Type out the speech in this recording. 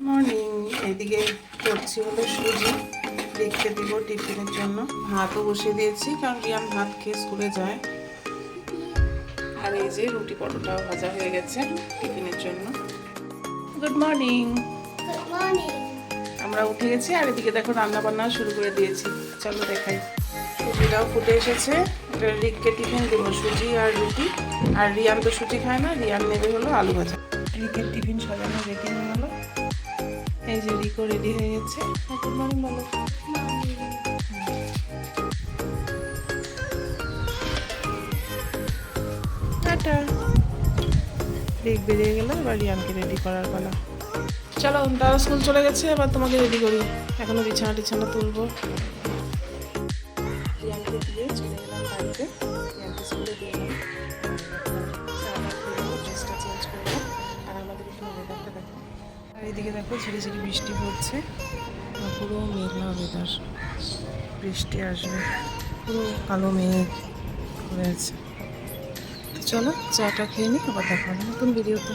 Morning. এইদিকে করছি হলো সুজি রেখে দিব টিফিনের জন্য। ভাতও বসিয়ে দিয়েছি কারণ রিয়ান ভাত খেয়ে স্কুলে যায়। আর এই যে রুটি পরোটাও ভাজা হয়ে গেছে টিফিনের জন্য। Good morning. আমরা উঠে গেছি আর এদিকে দেখো রান্না বান্না শুরু করে দিয়েছি। চলো দেখাই। সুজিটাও ফুটে এসেছে। এটা রিককে টিফিন দেবো, সুজি আর রুটি। আর রিয়ান তো সুজি খায় না, রিয়ান নেবে হলো আলু ভাজা। রিকের টিফিন সাজানো রেডি হয়ে গেল। এই যে রিকো রেডি হয়ে গেছে। গুড মর্নিং বলো। টাটা। রিক বেরিয়ে গেল, এবার রিয়ানকে রেডি করার পালা। চলো, তারা স্কুল চলে গেছে, এবার তোমাকে রেডি করি। এখনো বিছানা টিছানা তুলবো। রিয়ানকে দিয়ে চলে গেলাম বাড়িতে। রিয়ানকে স্কুলে দিয়ে এলাম। ড্রেসটা চেঞ্জ করলাম। আর আমাদের এখানে ওয়েদারটা দেখো। আর এদিকে দেখো ঝিরি ঝিরি বৃষ্টি পড়ছে। পুরো মেঘলা ওয়েদার, বৃষ্টি আসবে। পুরো কালো মেঘ হয়ে আছে। চলো চাটা খেয়ে নিই, আবার দেখা হবে নতুন ভিডিওতে।